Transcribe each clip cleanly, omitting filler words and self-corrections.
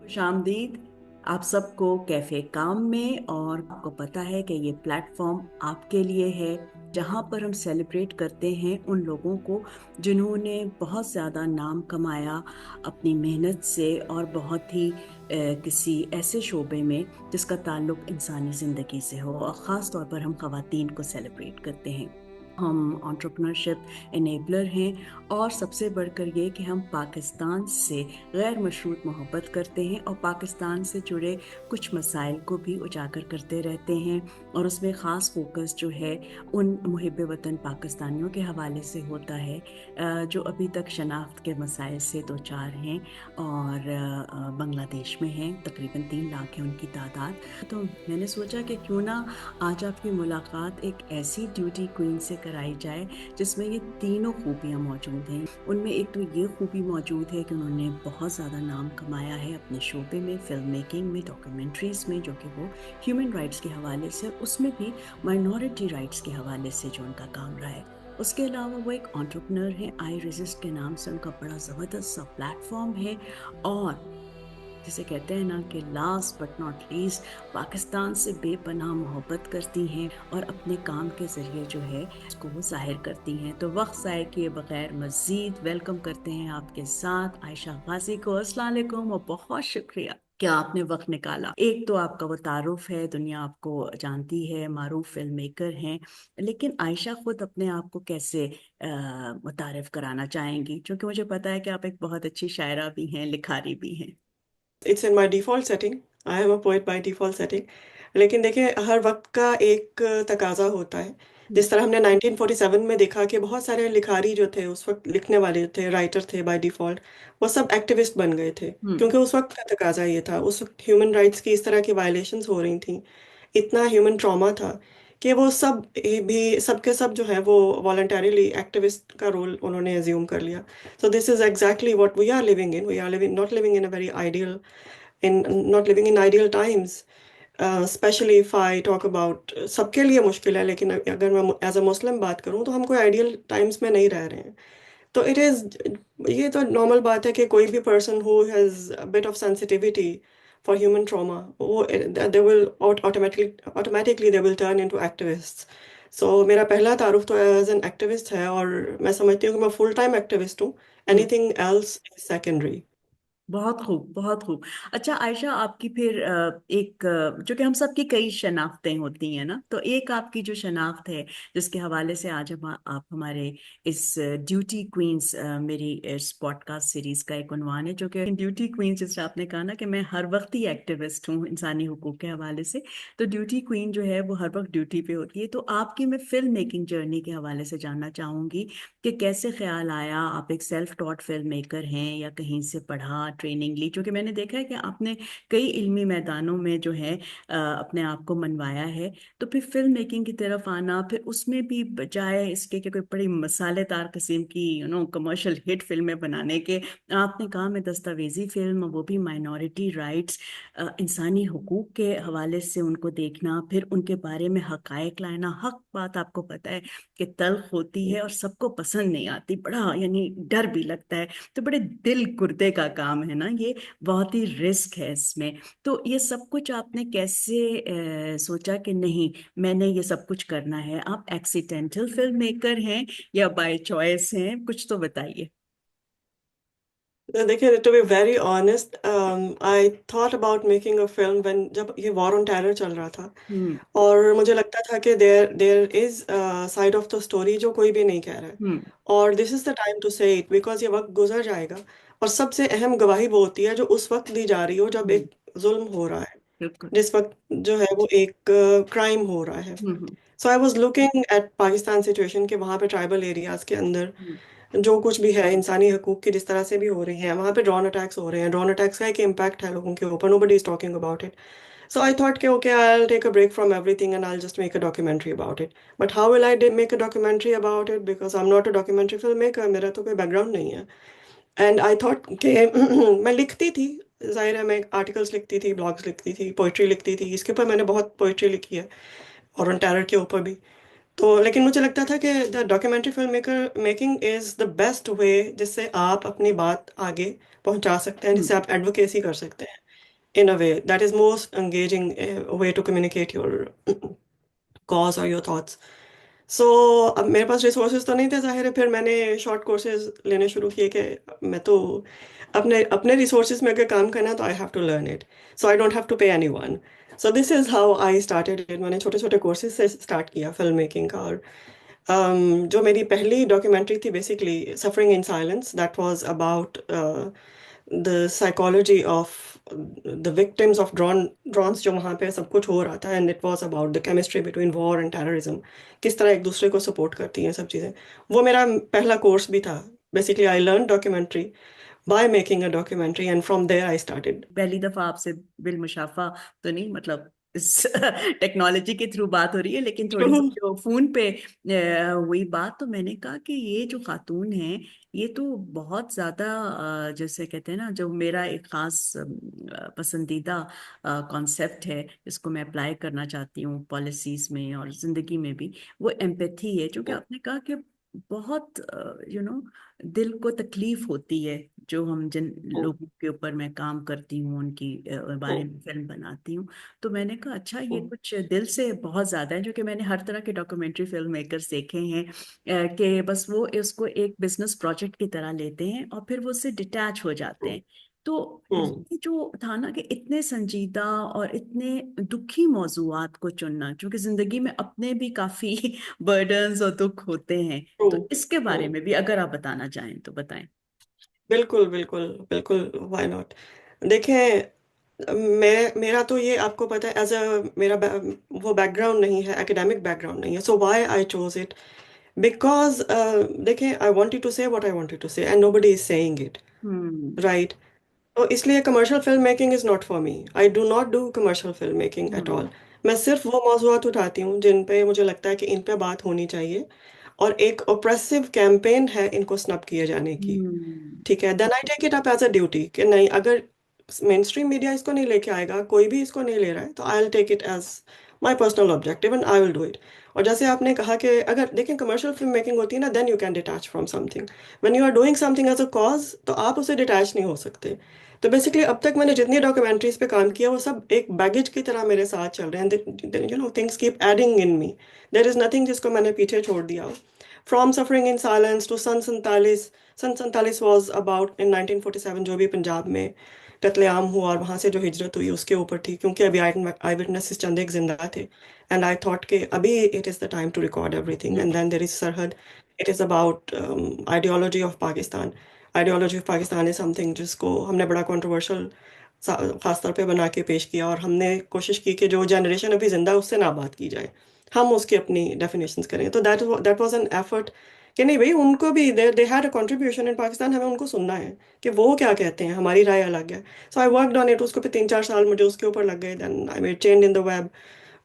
खुशामदीद आप सबको कैफे काम में। और आपको पता है कि ये प्लेटफॉर्म आपके लिए है जहाँ पर हम सेलिब्रेट करते हैं उन लोगों को जिन्होंने बहुत ज़्यादा नाम कमाया अपनी मेहनत से और बहुत ही किसी ऐसे शोबे में जिसका ताल्लुक इंसानी ज़िंदगी से हो। और ख़ास तौर पर हम ख़वातीन को सेलिब्रेट करते हैं। हम एंटरप्रेन्योरशिप इनेबलर हैं और सबसे बढ़कर ये कि हम पाकिस्तान से गैर मशरूत मोहब्बत करते हैं और पाकिस्तान से जुड़े कुछ मसाइल को भी उजागर करते रहते हैं। और उसमें ख़ास फोकस जो है उन मुहिब वतन पाकिस्तानियों के हवाले से होता है जो अभी तक शनाख्त के मसाइल से दो चार हैं और बांग्लादेश में हैं। तकरीबन 3 लाख है उनकी तादाद। तो मैंने सोचा कि क्यों ना आज आपकी मुलाकात एक ऐसी ड्यूटी क्वीन से कराई जाए जिसमें ये तीनों खूबियाँ मौजूद हैं। उनमें एक तो ये खूबी मौजूद है कि उन्होंने बहुत ज़्यादा नाम कमाया है अपने शोबे में, फिल्म मेकिंग में, डॉक्यूमेंट्रीज़ में, जो कि वो ह्यूमन राइट्स के हवाले से, उसमें भी माइनॉरिटी राइट्स के हवाले से जो उनका काम रहा है। उसके अलावा वो एक एंटरप्रेन्योर है। iResist के नाम से उनका बड़ा ज़बरदस्त सा प्लेटफॉर्म है। और जिसे कहते हैं ना कि last but not least, Pakistan से बेपनाह मोहब्बत करती हैं और अपने काम के ज़रिए जो है उसको वो जाहिर करती हैं। तो वक्त ज़ाय किए बगैर मज़ीद वेलकम करते हैं आपके साथ आयशा गाजी को। अस्सलाम वालेकुम और बहुत शुक्रिया कि आपने वक्त निकाला। एक तो आपका वो तारुफ है, दुनिया आपको जानती है, मारूफ फिल्म मेकर हैं, लेकिन आयशा खुद अपने आप को कैसे मुतारिफ कराना चाहेंगी? क्योंकि मुझे पता है कि आप एक बहुत अच्छी शायरा भी हैं, लिखारी भी हैं। It's in my default setting. I am a poet by default setting. लेकिन देखिए, हर वक्त का एक तकाजा होता है। जिस तरह हमने 1947 में देखा कि बहुत सारे लिखारी जो थे, उस वक्त लिखने वाले थे, राइटर थे बाय डिफ़ॉल्ट, वो सब एक्टिविस्ट बन गए थे, हम्म। क्योंकि उस वक्त का तकाजा ये था। उस वक्त ह्यूमन राइट्स की इस तरह की वायलेशंस हो रही थी, इतना ह्यूमन ट्रॉमा था कि वो सब भी सब के सब जो है वो वॉलंटरीली एक्टिविस्ट का रोल उन्होंने एज्यूम कर लिया। So this is exactly what we are living in. We are living not living in a very ideal in not living in ideal times. Especially if I talk about सबके लिए मुश्किल है, लेकिन अगर मैं एज अ मुस्लिम बात करूं तो हम कोई आइडियल टाइम्स में नहीं रह रहे हैं। तो इट इज ये तो नॉर्मल बात है कि कोई भी person who has a bit of sensitivity for human trauma, वो they will automatically they will turn into activists. So मेरा पहला तारुफ तो एज एन एक्टिविस्ट है, और मैं समझती हूँ कि मैं फुल टाइम एक्टिविस्ट हूँ। Hmm. Anything else is secondary. बहुत खूब, बहुत खूब। अच्छा आयशा, आपकी फिर एक जो कि हम सबकी कई शनाख्तें होती हैं ना, तो एक आपकी जो शनाख्त है जिसके हवाले से आज हम आप हमारे इस ड्यूटी क्वींस, मेरी इस पॉडकास्ट सीरीज का एक उन्वान है जो कि ड्यूटी क्वींस। जैसे आपने कहा ना कि मैं हर वक्त ही एक्टिविस्ट हूँ इंसानी हुकूक के हवाले से, तो ड्यूटी क्वीन जो है वो हर वक्त ड्यूटी पे होती है। तो आपकी मैं फिल्म मेकिंग जर्नी के हवाले से जानना चाहूँगी कि कैसे ख्याल आया। आप एक सेल्फ टॉट फिल्म मेकर हैं या कहीं से पढ़ा, ट्रेनिंग ली? क्योंकि मैंने देखा है कि आपने कई इल्मी मैदानों में जो है अपने आप को मनवाया है। तो फिर फिल्म मेकिंग की तरफ आना, फिर उसमें भी बजाय इसके कि कोई बड़ी मसालेदार किस्म की कमर्शियल हिट फिल्में बनाने के, आपने कहा मैं दस्तावेजी फिल्म, वो भी माइनॉरिटी राइट्स, इंसानी हुकूक के हवाले से उनको देखना, फिर उनके बारे में हकायक लाना। हक बात आपको पता है कि तल्ख होती है और सबको पसंद नहीं आती, बड़ा यानी डर भी लगता है। तो बड़े दिल गुर्दे का काम है ना ये, बहुत ही रिस्क है इसमें। तो ये सब कुछ आपने कैसे सोचा कि नहीं मैंने ये सब कुछ करना है? आप एक्सीडेंटल फिल्म मेकर हैं या बाय चॉइस हैं? कुछ तो बताइए। देखिए, to be very honest, I thought about making a film when जब ये वॉर ऑन टेरर चल रहा था, हम्म। और मुझे लगता था कि there there is side of the story जो कोई भी नहीं कह रहा है, हम्म। और this is the time to say it, because ये वक्त गुजर जाएगा। और सबसे अहम गवाही वो होती है जो उस वक्त दी जा रही हो जब हम्म। एक जुल्म हो रहा है, बिल्कुल। जिस वक्त जो है वो एक क्राइम हो रहा है। Hmm. So I was looking at Pakistan situation के वहाँ पे ट्राइबल एरियाज के अंदर हम्म। जो कुछ भी है इंसानी हकूक की जिस तरह से भी हो रही हैं, वहाँ पे ड्रोन अटैक्स हो रहे हैं, ड्रोन अटैक्स का एक इम्पैक्ट है लोगों के ऊपर, nobody is talking about it. So I thought कि okay, I'll take a break from everything and I'll just make a documentary about it. But how will I make a documentary about it, because I'm not a documentary filmmaker, मेरा तो कोई background नहीं है। And I thought कि मैं लिखती थी, जाहिर है मैं आर्टिकल्स लिखती थी, ब्लॉग्स लिखती थी, पोइट्री लिखती थी, इसके ऊपर मैंने बहुत पोइट्री लिखी है, और ऑन टेरर के ऊपर भी। तो लेकिन मुझे लगता था कि the documentary film maker making is the best way जिससे आप अपनी बात आगे पहुंचा सकते हैं, जिससे हम्म। आप एडवोकेसी कर सकते हैं। in a way that is most engaging way to communicate your cause or your thoughts. सो अब मेरे पास रिसोर्सेज तो नहीं थे, जाहिर है, फिर मैंने शॉर्ट कोर्सेज लेने शुरू किए कि मैं तो अपने अपने रिसोर्सेज में अगर काम करना है तो I have to learn it, so I don't have to pay anyone. So this is how I started it. मैंने छोटे छोटे कोर्सेज से स्टार्ट किया फिल्म मेकिंग का। और जो मेरी पहली डॉक्यूमेंट्री थी basically suffering in silence, that was about the psychology of the victims of drones, जो वहाँ पे सब कुछ हो रहा था, and it was about the chemistry between war and terrorism, किस तरह एक दूसरे को सपोर्ट करती हैं सब चीज़ें। वो मेरा पहला कोर्स भी था। Basically I learn documentary by making a documentary, and from there I started. पहली दफा आपसे बिल मुशाफा तो नहीं, मतलब इस टेक्नोलॉजी के थ्रू बात हो रही है, लेकिन थोड़ी सी जो फोन पे हुई बात, तो मैंने कहा कि ये जो खातून है, ये तो बहुत ज्यादा जैसे कहते हैं ना, जो मेरा एक खास पसंदीदा कॉन्सेप्ट है, जिसको मैं अप्लाई करना चाहती हूँ पॉलिसीज में और जिंदगी में भी, वो एम्पैथी है। जो कि आपने कहा कि बहुत दिल को तकलीफ होती है, जो हम जिन लोगों के ऊपर मैं काम करती हूँ उनकी बारे में फिल्म बनाती हूँ। तो मैंने कहा अच्छा, ये कुछ दिल से बहुत ज्यादा है, जो कि मैंने हर तरह के डॉक्यूमेंट्री फिल्म मेकर्स देखे हैं कि बस वो इसको एक बिजनेस प्रोजेक्ट की तरह लेते हैं और फिर वो उससे डिटैच हो जाते हैं। तो ये जो था ना कि इतने संजीदा और इतने दुखी मौजूआत को चुनना, क्योंकि जिंदगी में अपने भी काफी बर्डन्स और दुख होते हैं, तो इसके बारे में भी अगर आप बताना चाहें तो बताएं। बिल्कुल बिल्कुल बिल्कुल, व्हाई नॉट। देखें, मेरा तो ये आपको पता है, एज अ मेरा वो बैकग्राउंड नहीं है, एकेडमिक बैकग्राउंड नहीं है, so why I chose it, because देखें, आई वांटेड टू से व्हाट आई वांटेड टू से and nobody is saying it, hmm. Right. तो इसलिए commercial film making is not for me. I do not do commercial film making eight hmm. All. मैं सिर्फ वो मौज़ूआत उठाती हूँ जिन पे मुझे लगता है कि इन पे बात होनी चाहिए, और एक ओप्रेसिव कैंपेन है इनको स्नब किए जाने की। हम्म। ठीक है, then I take it up as a duty कि नहीं, अगर मेन स्ट्रीम मीडिया इसको नहीं लेके आएगा, कोई भी इसको नहीं ले रहा है, तो I will take it as my personal objective and I will do it. और जैसे आपने कहा कि अगर देखें कमर्शियल फिल्म मेकिंग होती है ना, then you can detach from something. When you are doing something as a cause, तो आप उससे डिटैच नहीं हो सकते। तो बेसिकली अब तक मैंने जितनी डॉक्यूमेंट्रीज पे काम किया, वो सब एक बैगेज की तरह मेरे साथ चल रहे हैं। You know, things keep adding in me. There is nothing जिसको मैंने पीछे छोड़ दिया हो। From suffering in silence to son 47 was about in 1947, जो भी पंजाब में कत्लेआम हुआ और वहाँ से जो हिजरत हुई उसके ऊपर थी, क्योंकि अभी आई विटनेसेस चंद एक जिंदा थे। एंड आई थॉट कि अभी it is the time to record everything, and then there is Sarhad. It is about ideology of Pakistan. Ideology of Pakistan is something जिसको हमने बड़ा कंट्रोवर्शियल खास तौर पे बना के पेश किया, और हमने कोशिश की कि जो जनरेशन अभी जिंदा है उससे ना बात की जाए, हम उसकी अपनी डेफिनेशंस करें। तो दैट वाज एन एफर्ट कि नहीं भाई, उनको भी they had a contribution in Pakistan, हमें उनको सुनना है कि वो क्या कहते हैं, हमारी राय अलग है। So I worked on it. उसको पे 3-4 साल मुझे उसके ऊपर लग गए। Then I made change in the web,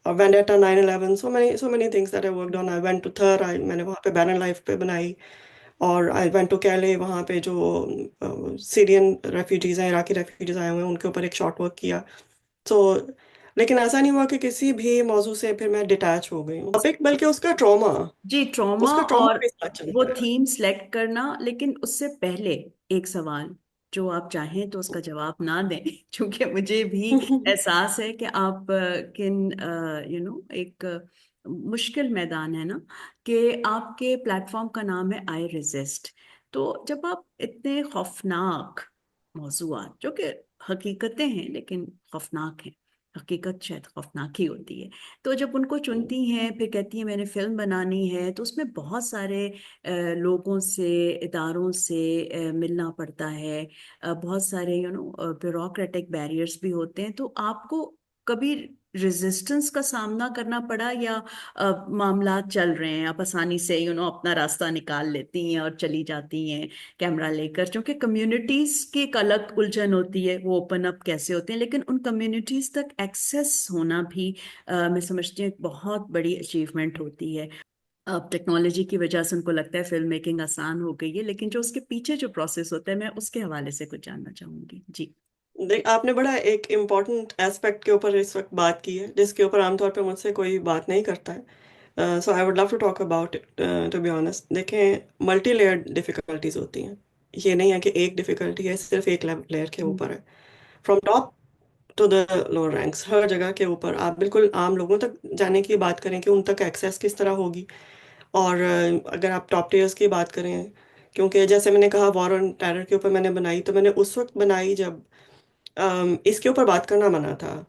vendetta 9/11, so many things that I worked on. I went to there, I मैंने वहाँ पे बैरन लाइफ पे बनाई। और आई वेंट टू कैले, वहाँ पे जो सीरियन रेफ्यूजीज हैं, इराकी रेफ्यूजीज आए हुए हैं, उनके ऊपर एक शॉर्ट वर्क किया। सो लेकिन ऐसा नहीं हुआ कि किसी भी मौजू से फिर मैं डिटैच हो गई हूँ टॉपिक, बल्कि उसका ट्रॉमा, जी, ट्रॉमा उसका ट्रॉमा और भी साथ वो चलता है। थीम सेलेक्ट करना। लेकिन उससे पहले एक सवाल, जो आप चाहें तो उसका जवाब ना दें क्योंकि मुझे भी एहसास है कि आप किन एक मुश्किल मैदान है ना, कि आपके प्लेटफॉर्म का नाम है आई रेजिस्ट। तो जब आप इतने खौफनाक मौजूआत, जो कि हकीकतें हैं लेकिन खौफनाक हैं, हकीकत शायद खौफनाक ही होती है, तो जब उनको चुनती हैं, फिर कहती हैं मैंने फिल्म बनानी है, तो उसमें बहुत सारे लोगों से, इदारों से मिलना पड़ता है। बहुत सारे ब्यूरोक्रेटिक बैरियर्स भी होते हैं। तो आपको कभी रेजिस्टेंस का सामना करना पड़ा, या मामला चल रहे हैं, आप आसानी से अपना रास्ता निकाल लेती हैं और चली जाती हैं कैमरा लेकर? क्योंकि कम्युनिटीज की एक अलग उलझन होती है, वो ओपन अप कैसे होते हैं, लेकिन उन कम्युनिटीज तक एक्सेस होना भी मैं समझती हूँ एक बहुत बड़ी अचीवमेंट होती है। अब टेक्नोलॉजी की वजह से उनको लगता है फिल्म मेकिंग आसान हो गई है, लेकिन जो उसके पीछे जो प्रोसेस होता है, मैं उसके हवाले से कुछ जानना चाहूंगी जी। देख, आपने बड़ा एक इम्पॉर्टेंट एस्पेक्ट के ऊपर इस वक्त बात की है, जिसके ऊपर आमतौर पे मुझसे कोई बात नहीं करता है। So I would love to talk about it. To be honest, देखें, मल्टी लेयर्ड डिफिकल्टीज होती हैं। ये नहीं है कि एक डिफिकल्टी है सिर्फ एक लेयर के हम्म। ऊपर है। From top to the lower ranks, हर जगह के ऊपर आप बिल्कुल आम लोगों तक जाने की बात करें कि उन तक एक्सेस किस तरह होगी। और अगर आप टॉप टियर्स की बात करें, क्योंकि जैसे मैंने कहा वॉर ऑन टेरर के ऊपर मैंने बनाई, तो मैंने उस वक्त बनाई जब इसके ऊपर बात करना मना था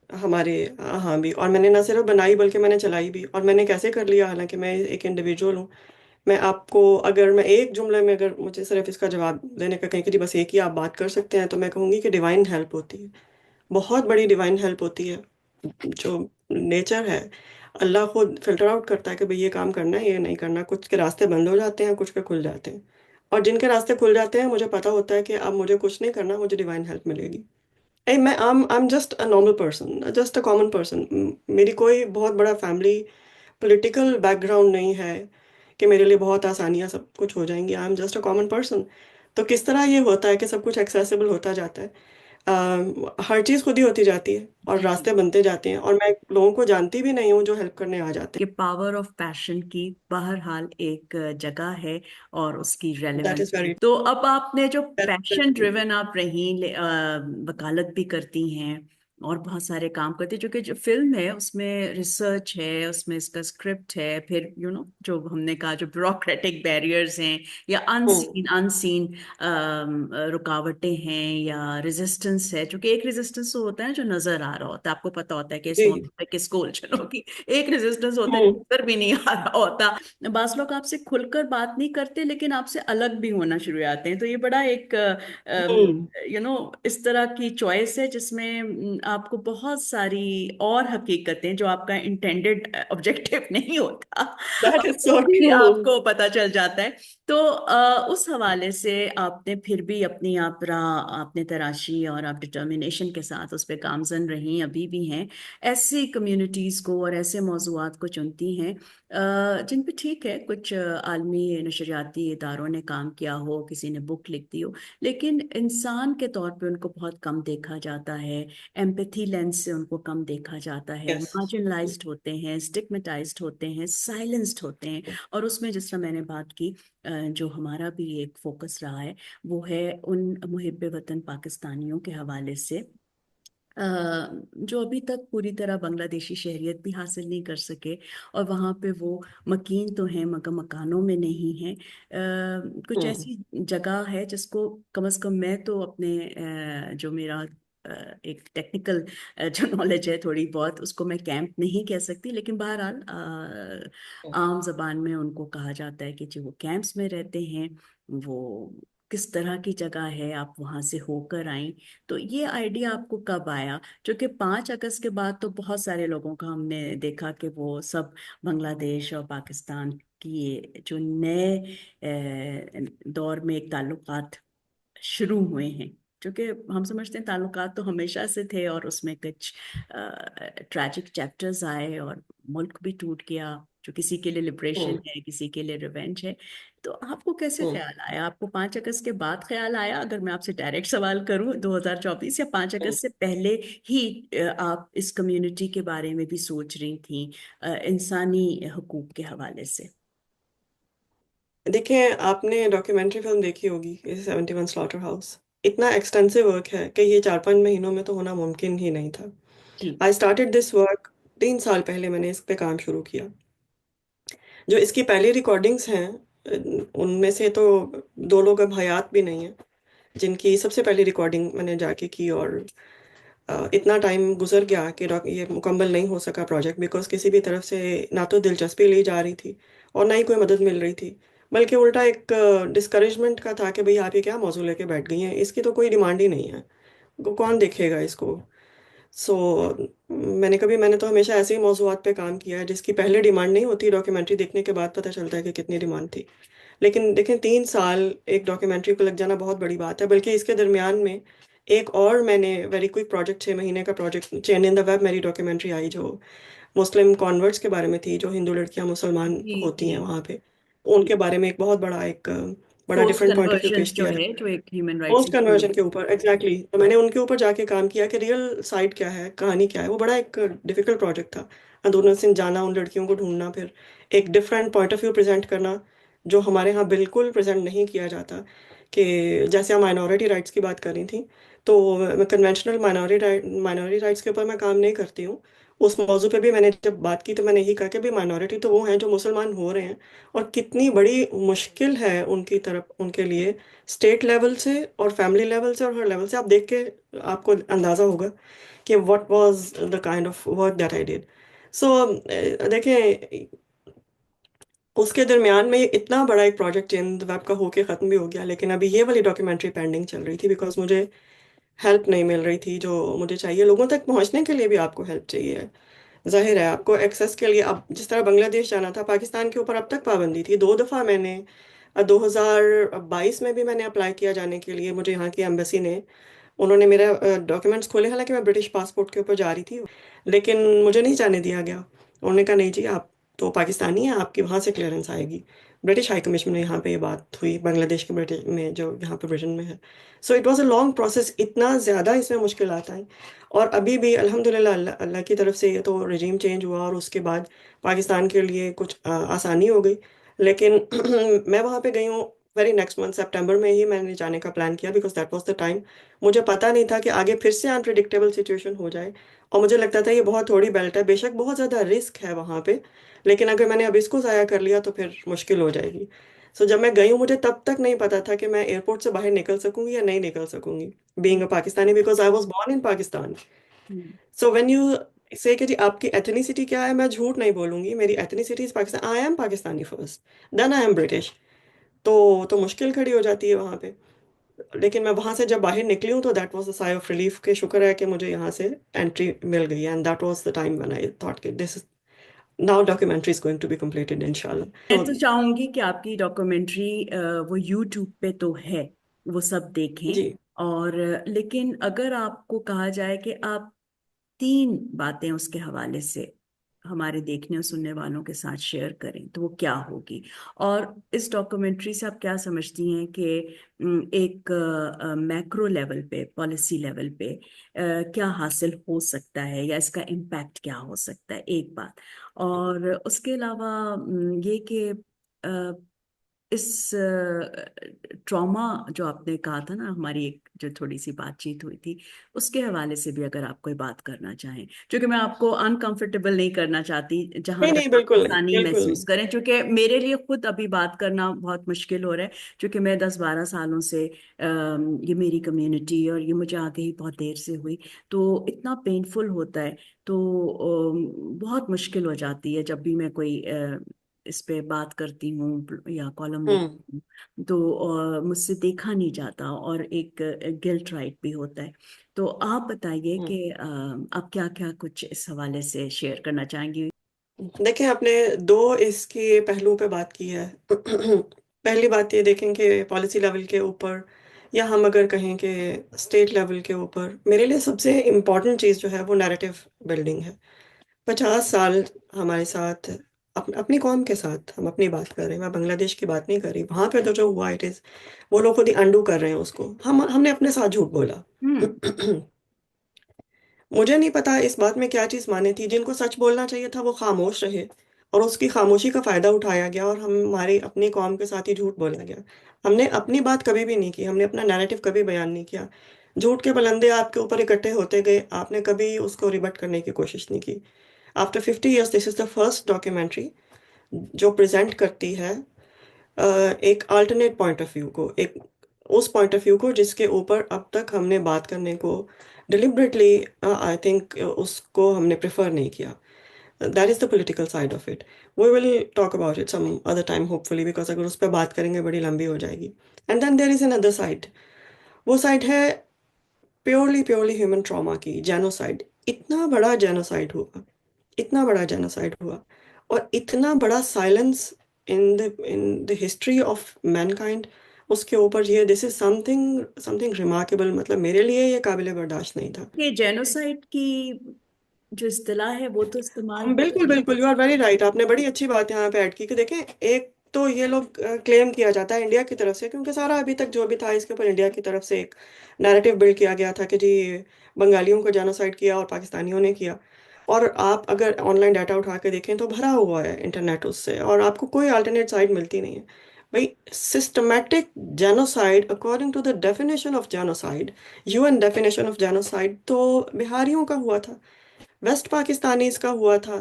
हमारे हाँ भी। और मैंने ना सिर्फ बनाई बल्कि मैंने चलाई भी। और मैंने कैसे कर लिया, हालांकि मैं एक इंडिविजुअल हूँ। मैं आपको, अगर मैं एक जुमले में अगर मुझे सिर्फ इसका जवाब देने का कहीं कि जी बस एक ही आप बात कर सकते हैं, तो मैं कहूँगी कि डिवाइन हेल्प होती है, बहुत बड़ी डिवाइन हेल्प होती है। जो नेचर है, अल्लाह खुद फिल्टर आउट करता है कि भाई ये काम करना है, ये नहीं करना। कुछ के रास्ते बंद हो जाते हैं, कुछ के खुल जाते हैं। और जिनके रास्ते खुल जाते हैं, मुझे पता होता है कि अब मुझे कुछ नहीं करना, मुझे डिवाइन हेल्प मिलेगी। मैं I am just a normal person, just a common person. मेरी कोई बहुत बड़ा फैमिली पॉलिटिकल बैकग्राउंड नहीं है कि मेरे लिए बहुत आसानियां सब कुछ हो जाएंगी। I am just a common person. तो किस तरह ये होता है कि सब कुछ एक्सेसिबल होता जाता है, हर चीज़ खुद ही होती जाती है और जी। रास्ते बनते जाते हैं, और मैं लोगों को जानती भी नहीं हूँ जो हेल्प करने आ जाते ये पावर ऑफ पैशन की बहरहाल एक जगह है और उसकी हैं। दैट रेलेवेंस इज भी। वेरी, तो अब आपने जो पैशन दैट ड्रिवन आप रही वकालत भी करती हैं और बहुत सारे काम करती हैं, जो कि जो फिल्म है उसमें रिसर्च है, उसमें इसका स्क्रिप्ट है, फिर जो हमने कहा जो ब्यूरोक्रेटिक बैरियर्स हैं या हम्म। अनसीन अनसीन रुकावटें हैं या रेजिस्टेंस है, जो कि एक रेजिस्टेंस तो होता है जो नजर आ रहा होता है, आपको पता होता है कि इस जी। मौके पे किसको उलझन होगी। एक रेजिस्टेंस होता है जो हम्म। नजर भी नहीं आ रहा होता। बास लोग आपसे खुलकर बात नहीं करते लेकिन आपसे अलग भी होना शुरू हो जाते हैं। तो ये बड़ा एक हम्म। इस तरह की चॉइस है जिसमें आपको बहुत सारी और हकीकतें जो आपका इंटेंडेड ऑब्जेक्टिव नहीं होता दैट इज वो सो भी ट्रू। आपको पता चल जाता है। तो उस हवाले से आपने फिर भी अपनी आप राह आपने तराशी और आप डिटर्मिनेशन के साथ उस पर गामजन रही, अभी भी हैं। ऐसी कम्युनिटीज़ को और ऐसे मौजूआत को चुनती हैं जिन पे ठीक है कुछ आलमी नशरियाती इदारों ने काम किया हो, किसी ने बुक लिख दी हो, लेकिन इंसान के तौर पे उनको बहुत कम देखा जाता है। एम्पैथी लेंस से उनको कम देखा जाता है, यस। मार्जिनलाइज्ड होते हैं, स्टिग्मेटाइज्ड होते हैं, साइलेंस्ड होते हैं। और उसमें जिस तरह मैंने बात की, जो हमारा भी एक फोकस रहा है वो है उन मुहिब वतन पाकिस्तानियों के हवाले से अ, जो अभी तक पूरी तरह बांग्लादेशी शहरियत भी हासिल नहीं कर सके और वहाँ पे वो मकीन तो हैं मगर मकानों में नहीं हैं। कुछ हम्म। ऐसी जगह है जिसको कम से कम मैं तो अपने जो मेरा एक टेक्निकल जो नॉलेज है थोड़ी बहुत, उसको मैं कैंप नहीं कह सकती, लेकिन बहरहाल आम जबान में उनको कहा जाता है कि जो वो कैंप्स में रहते हैं वो किस तरह की जगह है, आप वहां से होकर आई। तो ये आइडिया आपको कब आया? जो कि 5 अगस्त के बाद तो बहुत सारे लोगों का हमने देखा कि वो सब बांग्लादेश और पाकिस्तान की ये जो नए दौर में एक ताल्लुकात शुरू हुए हैं, जो कि हम समझते हैं ताल्लुकात तो हमेशा से थे और उसमें कुछ ट्रैजिक चैप्टर्स आए और मुल्क भी टूट गया, जो किसी के लिए लिबरेशन हम्म। है, किसी के लिए रिवेंज है। तो आपको कैसे हम्म। ख्याल आया? आपको 5 अगस्त के बाद ख्याल आया, अगर मैं आपसे डायरेक्ट सवाल करूं, 2024, या 5 अगस्त से पहले ही आप इस कम्युनिटी के बारे में भी सोच रही थी इंसानी हुकूक के हवाले से? देखिए, आपने डॉक्यूमेंट्री फिल्म देखी होगी, 71 स्लॉटर हाउस। इतना एक्सटेंसिव वर्क है कि ये 4-5 महीनों में तो होना मुमकिन ही नहीं था। जी। आई स्टार्टेड दिस वर्क 3 साल पहले मैंने इस पे काम शुरू किया। जो इसकी पहली रिकॉर्डिंग्स हैं, उनमें से तो 2 लोग अब हयात भी नहीं है, जिनकी सबसे पहली रिकॉर्डिंग मैंने जाके की। और इतना टाइम गुजर गया कि ये मुकम्मल नहीं हो सका प्रोजेक्ट, बिकॉज किसी भी तरफ से ना तो दिलचस्पी ली जा रही थी और ना ही कोई मदद मिल रही थी। बल्कि उल्टा एक डिस्करेजमेंट का था कि भाई आप ये क्या मौजू लेके बैठ गई हैं, इसकी तो कोई डिमांड ही नहीं है, कौन देखेगा इसको। सो मैंने तो हमेशा ऐसे ही मौजूआत पे काम किया है जिसकी पहले डिमांड नहीं होती, डॉक्यूमेंट्री देखने के बाद पता चलता है कि कितनी डिमांड थी। लेकिन देखें, 3 साल एक डॉक्यूमेंट्री को लग जाना बहुत बड़ी बात है। बल्कि इसके दरमियान में एक और मैंने वेरी क्विक प्रोजेक्ट, 6 महीने का project, chain in the web मेरी डॉक्यूमेंट्री आई, जो मुस्लिम कॉन्वर्ट्स के बारे में थी, जो हिंदू लड़कियां मुसलमान जी। होती जी। हैं वहाँ पे। उनके बारे में एक बहुत बड़ा एक बड़ा force different point of view convergence पेश जो किया। है, जो एक human rights post issue conversion है। के ऊपर एग्जैक्टली, तो मैंने उनके ऊपर जाके काम किया कि रियल साइड क्या है, कहानी क्या है। वो बड़ा एक डिफिकल्ट प्रोजेक्ट था, अंदरूनी सिंध जाना, उन लड़कियों को ढूंढना, फिर एक different point of view present करना जो हमारे यहाँ बिल्कुल प्रेजेंट नहीं किया जाता। कि जैसे हम माइनॉरिटी राइट्स की बात कर रही थी, तो कन्वेंशनल माइनॉरिटी राइट्स के ऊपर मैं काम नहीं करती हूँ। उस मौजू पे भी मैंने जब बात की तो मैंने यही कहा कि भाई माइनॉरिटी तो वो हैं जो मुसलमान हो रहे हैं, और कितनी बड़ी मुश्किल है उनकी तरफ, उनके लिए, स्टेट लेवल से और फैमिली लेवल से और हर लेवल से। आप देख के आपको अंदाजा होगा कि what was the kind of work that I did. So देखें, उसके दरमियान में ये इतना बड़ा एक प्रोजेक्ट चेंज वेब का होके ख़त्म भी हो गया, लेकिन अभी ये वाली डॉक्यूमेंट्री पेंडिंग चल रही थी बिकॉज मुझे हेल्प नहीं मिल रही थी जो मुझे चाहिए। लोगों तक पहुंचने के लिए भी आपको हेल्प चाहिए। जाहिर है आपको एक्सेस के लिए, अब जिस तरह बांग्लादेश जाना था, पाकिस्तान के ऊपर अब तक पाबंदी थी। 2 दफ़ा मैंने 2022 में भी मैंने अप्लाई किया जाने के लिए, मुझे यहाँ की एम्बेसी ने, उन्होंने मेरा डॉक्यूमेंट्स खोले, हालांकि मैं ब्रिटिश पासपोर्ट के ऊपर जा रही थी, लेकिन मुझे नहीं जाने दिया गया। उन्होंने कहा नहीं जी, आप तो पाकिस्तानी हैं, आपकी वहाँ से क्लियरेंस आएगी। ब्रिटिश हाई कमीशन में यहाँ पे ये बात हुई, बांग्लादेश के ब्रिटिश में जो यहाँ पे ब्रिटेन में है। So it was a long process, इतना ज़्यादा इसमें मुश्किल आता है। और अभी भी अल्हम्दुलिल्लाह, अल्लाह की तरफ से ये तो रिजीम चेंज हुआ और उसके बाद पाकिस्तान के लिए कुछ आसानी हो गई। लेकिन मैं वहाँ पे गई हूँ वेरी नेक्स्ट मंथ, सितंबर में ही मैंने जाने का प्लान किया, because that was the time. मुझे पता नहीं था कि आगे फिर से अनप्रिडिक्टेबल सिचुएशन हो जाए, और मुझे लगता था ये बहुत थोड़ी बेल्ट है, बेशक बहुत ज़्यादा रिस्क है वहाँ पे, लेकिन अगर मैंने अब इसको ज़ाया कर लिया तो फिर मुश्किल हो जाएगी। सो जब मैं गई हूँ, मुझे तब तक नहीं पता था कि मैं एयरपोर्ट से बाहर निकल सकूंगी या नहीं निकल सकूंगी, being a Pakistani, because I was born in Pakistan. Hmm. So when you say कि जी आपकी एथनिसिटी क्या है, मैं झूठ नहीं बोलूंगी, मेरी ethnicity is Pakistan, I am Pakistani first, then I am British. तो मुश्किल खड़ी हो जाती है वहाँ पे। लेकिन मैं वहां से जब बाहर निकली हूँ तो that was the sigh of relief, के शुक्र है कि मुझे यहाँ से एंट्री मिल गई है, and that was the time when I thought कि this is now documentary is going to be completed इंशाल्लाह। मैं तो तो चाहूंगी कि आपकी डॉक्यूमेंट्री वो यूट्यूब पे तो है, वो सब देखें। जी, और लेकिन अगर आपको कहा जाए कि आप तीन बातें उसके हवाले से हमारे देखने और सुनने वालों के साथ शेयर करें तो वो क्या होगी? और इस डॉक्यूमेंट्री से आप क्या समझती हैं कि एक मैक्रो लेवल पे, पॉलिसी लेवल पे क्या हासिल हो सकता है या इसका इम्पैक्ट क्या हो सकता है, एक बात। और उसके अलावा ये कि इस ट्रॉमा जो आपने कहा था ना, हमारी एक जो थोड़ी सी बातचीत हुई थी, उसके हवाले से भी अगर आप कोई बात करना चाहें, क्योंकि मैं आपको अनकंफर्टेबल नहीं करना चाहती जहां नहीं तक नहीं, आप बिल्कुल नहीं, आसानी बिल्कुल महसूस नहीं। करें, क्योंकि मेरे लिए खुद अभी बात करना बहुत मुश्किल हो रहा है, क्योंकि मैं 10-12 सालों से ये मेरी कम्युनिटी और ये मुझे आगे ही बहुत देर से हुई, तो इतना पेनफुल होता है। तो बहुत मुश्किल हो जाती है जब भी मैं कोई इस पे बात करती हूँ या कॉलम हम्म। लिखती हूँ, तो मुझसे देखा नहीं जाता और एक गिल्ट राइट भी होता है। तो आप बताइए हम्म। कि आप क्या क्या कुछ इस हवाले से शेयर करना चाहेंगी? देखें, आपने दो इसके पहलुओं पे बात की है। पहली बात ये देखें कि पॉलिसी लेवल के ऊपर, या हम अगर कहें कि स्टेट लेवल के ऊपर, मेरे लिए सबसे इम्पोर्टेंट चीज़ जो है वो नैरेटिव बिल्डिंग है। 50 साल हमारे साथ, अपनी कौम के साथ हम अपनी बात कर रहे हैं, मैं बांग्लादेश की बात नहीं कर रही, वहां पे तो जो हुआ इट इज, वो लोग खुद ही अंडू कर रहे हैं उसको। हमने अपने साथ झूठ बोला। हम्म। मुझे नहीं पता इस बात में क्या चीज माने थी, जिनको सच बोलना चाहिए था वो खामोश रहे, और उसकी खामोशी का फायदा उठाया गया, और हमारी अपनी कौम के साथ ही झूठ बोला गया। हमने अपनी बात कभी भी नहीं की, हमने अपना नैरेटिव कभी बयान नहीं किया। झूठ के पलंदे आपके ऊपर इकट्ठे होते गए, आपने कभी उसको रिबट करने की कोशिश नहीं की। After 50 years this is the first documentary जो प्रेजेंट करती है एक अल्टरनेट पॉइंट ऑफ व्यू को, एक उस पॉइंट ऑफ व्यू को जिसके ऊपर अब तक हमने बात करने को डिलिबरेटली, आई थिंक, उसको हमने प्रेफर नहीं किया। That is the political side of it. We will talk about it some other time hopefully, because अगर उस पर बात करेंगे बड़ी लंबी हो जाएगी। And then there is another side. वो साइड है प्योरली प्योरली ह्यूमन ट्रॉमा की, जेनोसाइड। इतना बड़ा जेनोसाइड हुआ, इतना बड़ा जेनोसाइड हुआ, और इतना बड़ा silence in the history of Mankind उसके ऊपर। ये this is something something remarkable, मतलब मेरे लिए ये काबिल बर्दाश्त नहीं था। ये जेनोसाइड की जो इस्तेलाह है वो तो इस्तेमाल हम बिल्कुल होती है। बिल्कुल, यू आर वेरी राइट, आपने बड़ी अच्छी बात यहाँ पे ऐड की कि देखें, एक तो ये लोग क्लेम किया जाता है इंडिया की तरफ से, क्योंकि सारा अभी तक जो भी था इसके ऊपर इंडिया की तरफ से एक नैरेटिव बिल्ड किया गया था कि जी बंगालियों को जेनोसाइड किया और पाकिस्तानियों ने किया। और आप अगर ऑनलाइन डाटा उठा के देखें तो भरा हुआ है इंटरनेट उससे, और आपको कोई अल्टरनेट साइड मिलती नहीं है। भाई systematic genocide according to the definition of genocide, UN definition of genocide, तो बिहारियों का हुआ था, वेस्ट पाकिस्तानीज का हुआ था,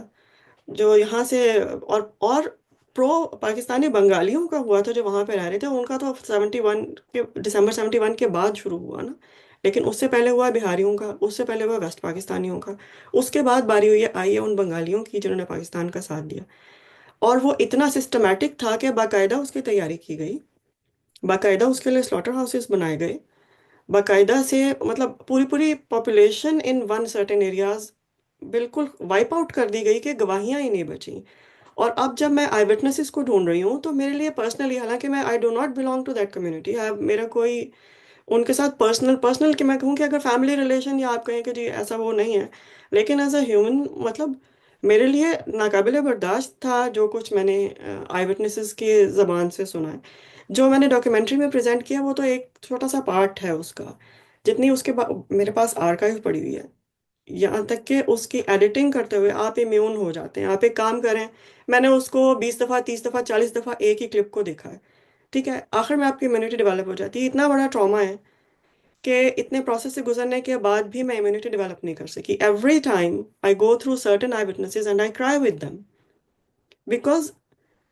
जो यहाँ से, और प्रो पाकिस्तानी बंगालियों का हुआ था जो वहां पे रह रहे थे, उनका तो 71 के, दिसंबर 71 के बाद शुरू हुआ ना। लेकिन उससे पहले हुआ बिहारियों का, उससे पहले हुआ वेस्ट पाकिस्तानियों का, उसके बाद बारी हुई आई है उन बंगालियों की जिन्होंने पाकिस्तान का साथ दिया। और वो इतना सिस्टमैटिक था कि बाकायदा उसकी तैयारी की गई, बाकायदा उसके लिए स्लॉटर हाउसेस बनाए गए, बाकायदा से, मतलब पूरी पूरी population in one certain areas बिल्कुल वाइप आउट कर दी गई कि गवाहियां ही नहीं बची। और अब जब मैं आई विटनेसेस को ढूंढ रही हूँ तो मेरे लिए पर्सनली, हालांकि मैं I do not belong to that community, मेरा कोई उनके साथ पर्सनल पर्सनल कि मैं कहूँ कि अगर फैमिली रिलेशन या आप कहें कि जी ऐसा वो नहीं है, लेकिन एज अ ह्यूमन, मतलब मेरे लिए नाकाबिले बर्दाश्त था जो कुछ मैंने आई विटनेसेस की ज़बान से सुना है। जो मैंने डॉक्यूमेंट्री में प्रेजेंट किया वो तो एक छोटा सा पार्ट है उसका, जितनी उसके मेरे पास आर्काइव पड़ी हुई है। यहाँ तक कि उसकी एडिटिंग करते हुए आप इम्यून हो जाते हैं। आप एक काम करें, मैंने उसको 20 दफ़ा, 30 दफ़ा, 40 दफ़ा एक ही क्लिप को देखा है, ठीक है, आखिर में आपकी इम्यूनिटी डेवलप हो जाती है। इतना बड़ा ट्रॉमा है कि इतने प्रोसेस से गुजरने के बाद भी मैं इम्यूनिटी डेवलप नहीं कर सकी। Every time I go through certain I witnesses and I cry with them, because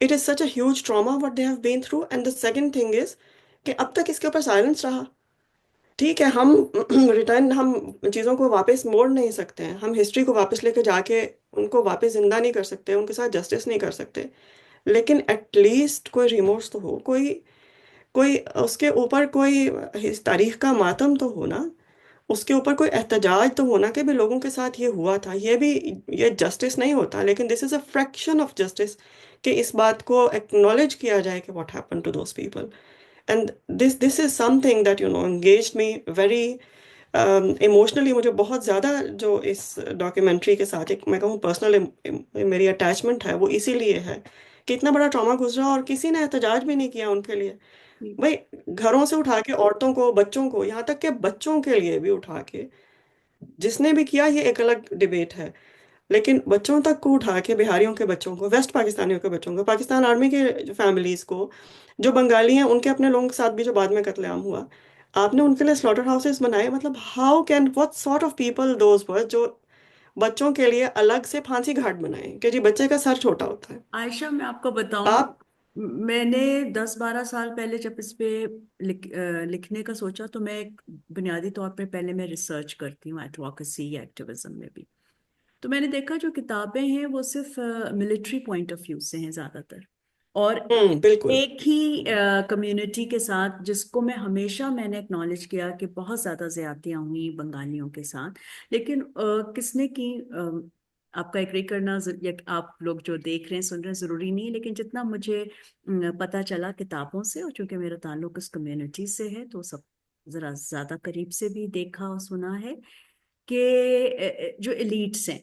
it is such a huge trauma what they have been through. And the second thing is कि अब तक इसके ऊपर silence रहा। ठीक है, हम return, हम चीज़ों को वापस मोड़ नहीं सकते हैं, हम हिस्ट्री को वापस लेके जाके उनको वापस जिंदा नहीं कर सकते, उनके साथ जस्टिस नहीं कर सकते, लेकिन एटलीस्ट कोई रिमोर्स तो हो, कोई कोई उसके ऊपर कोई इस तारीख का मातम तो हो ना, उसके ऊपर कोई एहतजाज तो होना कि भी लोगों के साथ ये हुआ था। ये भी, ये जस्टिस नहीं होता, लेकिन this is a fraction of justice कि इस बात को एक्नॉलेज किया जाए कि what happen to those people. And this is something that engaged me very emotionally. मुझे बहुत ज़्यादा जो इस डॉक्यूमेंट्री के साथ एक, मैं कहूँ पर्सनल मेरी अटैचमेंट है, वो इसीलिए है कि इतना बड़ा ट्रॉमा गुजरा और किसी ने एहतजाज भी नहीं किया उनके लिए। भाई, घरों से उठा के औरतों को, बच्चों को, यहाँ तक के बच्चों के लिए भी उठा के, जिसने भी किया ये एक अलग डिबेट है, लेकिन बच्चों तक को उठा के, बिहारियों के बच्चों को, वेस्ट पाकिस्तानियों के बच्चों को, पाकिस्तान आर्मी के फैमिलीज को, जो बंगाली हैं उनके अपने लोगों के साथ भी जो बाद में कत्लेआम हुआ, आपने उनके लिए स्लॉटर हाउसेस बनाए। मतलब how can, what sort of people those were, जो बच्चों के लिए अलग से फांसी घाट बनाए कि जी बच्चे का सर छोटा होता है। आयशा, मैं आपको बताऊं, आप। मैंने 10-12 साल पहले जब इस पे लिखने का सोचा, तो मैं एक बुनियादी तौर पे पहले मैं रिसर्च करती हूँ एडवोकेसी या एक्टिविज्म में भी। तो मैंने देखा जो किताबें हैं वो सिर्फ मिलिट्री पॉइंट ऑफ व्यू से हैं ज्यादातर। और बिल्कुल। एक ही कम्युनिटी के साथ, जिसको मैंने एक्नॉलेज किया कि बहुत ज्यादा ज्यादतियां हुई बंगालियों के साथ। लेकिन किसने की, आपका एग्री करना या आप लोग जो देख रहे हैं सुन रहे हैं जरूरी नहीं है, लेकिन जितना मुझे पता चला किताबों से, और चूंकि मेरा ताल्लुक इस कम्युनिटी से है तो सब जरा ज्यादा करीब से भी देखा और सुना है कि जो एलिट्स हैं,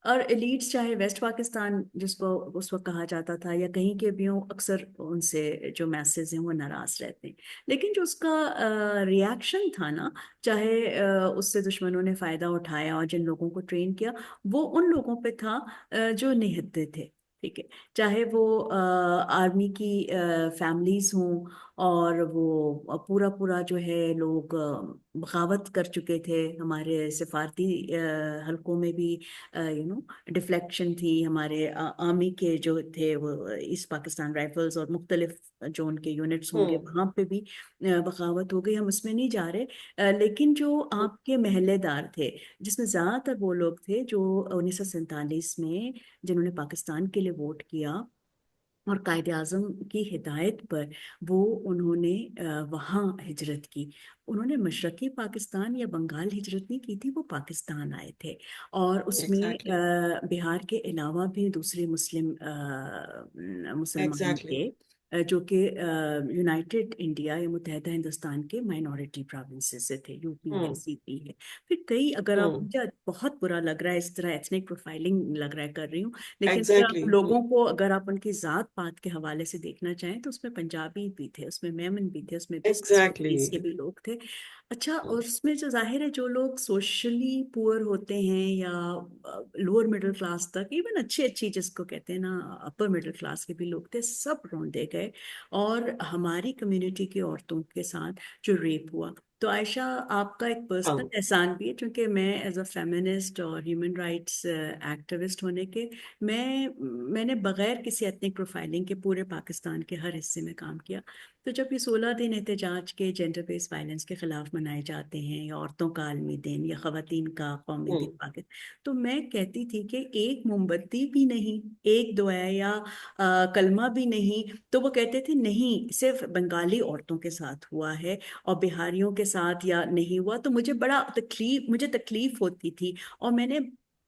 और एलिट्स चाहे वेस्ट पाकिस्तान जिसको उस वक्त कहा जाता था या कहीं के भी हों, अक्सर उनसे जो मैसेज हैं वो नाराज रहते हैं। लेकिन जो उसका रिएक्शन था ना, चाहे उससे दुश्मनों ने फायदा उठाया और जिन लोगों को ट्रेन किया, वो उन लोगों पे था जो निहत्थे थे। ठीक है, चाहे वो आर्मी की फैमिलीज हों, और वो पूरा पूरा जो है लोग बगावत कर चुके थे। हमारे सिफारती हलकों में भी डिफ्लेक्शन थी। हमारे आर्मी के जो थे वो ईस्ट पाकिस्तान राइफल्स और मुख्तलिफ जो उनके यूनिट्स होंगे हम्म। वहाँ पे भी बगावत हो गई, हम उसमें नहीं जा रहे। लेकिन जो आपके महलेदार थे, जिसमें ज़्यादातर वो लोग थे जो 1947 में जिन्होंने पाकिस्तान के लिए वोट किया, और कायदे आजम की हिदायत पर वो उन्होंने वहाँ हिजरत की। उन्होंने मशरकी पाकिस्तान या बंगाल हिजरत नहीं की थी, वो पाकिस्तान आए थे। और उसमें एग्जैक्टली। बिहार के अलावा भी दूसरे मुस्लिम मुसलमान एग्जैक्टली। थे, जो कि यूनाइटेड इंडिया या मुत्तहदा हिंदुस्तान के माइनॉरिटी प्रोविंसेस से थे, यूपी है, हम्म। सीपी है। फिर कई, अगर आप, हम्म। मुझे बहुत बुरा लग रहा है इस तरह एथनिक प्रोफाइलिंग लग रहा है कर रही हूँ, लेकिन अगर आप एग्जैक्टली। लोगों को, अगर आप उनकी जात पात के हवाले से देखना चाहें, तो उसमें पंजाबी भी थे, उसमें मेमन भी थे, उसमें एग्जैक्टली। बिस के भी लोग थे। अच्छा, और उसमें जो जाहिर है जो लोग सोशली पुअर होते हैं या लोअर मिडिल क्लास तक, इवन अच्छी अच्छी जिसको कहते हैं ना अपर मिडिल क्लास के भी लोग थे, सब रौंदे गए। और हमारी कम्युनिटी की औरतों के साथ जो रेप हुआ, तो आयशा आपका एक पर्सनल हाँ। एहसान भी है, क्योंकि मैं एज अ फेमिनिस्ट और ह्यूमन राइट्स एक्टिविस्ट होने के, मैंने बगैर किसी एथनिक प्रोफाइलिंग के पूरे पाकिस्तान के हर हिस्से में काम किया। तो जब ये 16 दिन एहतजाज के जेंडर बेस्ड वायलेंस के खिलाफ मनाए जाते हैं, या औरतों का आलमी दिन या खवातीन का कौमी दिन हम्म। पाकिस्तान, तो मैं कहती थी कि एक मोमबत्ती भी नहीं, एक दुआ या कलमा भी नहीं। तो वो कहते थे नहीं, सिर्फ बंगाली औरतों के साथ हुआ है और बिहारियों के साथ या नहीं हुआ। तो मुझे तकलीफ होती थी। और मैंने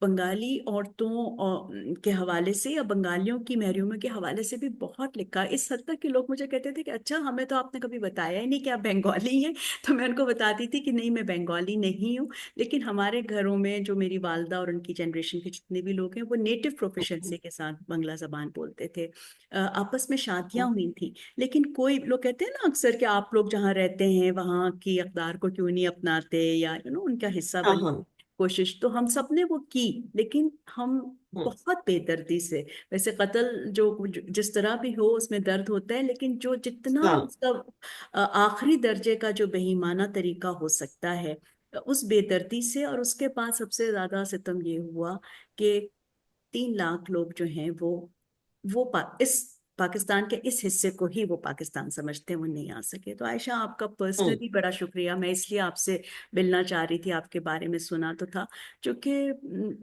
बंगाली औरतों के हवाले से या बंगालियों की महरूमों के हवाले से भी बहुत लिखा। इस हद तक कि लोग मुझे कहते थे कि अच्छा, हमें तो आपने कभी बताया ही नहीं कि आप बंगाली हैं। तो मैं उनको बताती थी कि नहीं, मैं बंगाली नहीं हूँ, लेकिन हमारे घरों में जो मेरी वालदा और उनकी जनरेशन के जितने भी लोग हैं, वो नेटिव प्रोफिशिएंसी के साथ बांग्ला जबान बोलते थे। आपस में शादियां हुई थी, लेकिन कोई लोग कहते हैं ना अक्सर कि आप लोग जहाँ रहते हैं वहाँ की अकदार को क्यों नहीं अपनाते, या उनका हिस्सा हाँ। बन हाँ। कोशिश। तो हम सब ने वो की, लेकिन हम हम्म। बहुत बेदर्दी से, वैसे कत्ल जिस तरह भी हो उसमें दर्द होता है, लेकिन जो जितना हाँ। उसका आखिरी दर्जे का जो बेईमाना तरीका हो सकता है, उस बेदर्दी से। और उसके बाद सबसे ज्यादा सितम ये हुआ कि 3 लाख लोग जो हैं इस पाकिस्तान के इस हिस्से को ही वो पाकिस्तान समझते हैं, वो नहीं आ सके। तो आयशा, आपका हम्म। पर्सनली बड़ा शुक्रिया। मैं इसलिए आपसे मिलना चाह रही थी, आपके बारे में सुना तो था, क्योंकि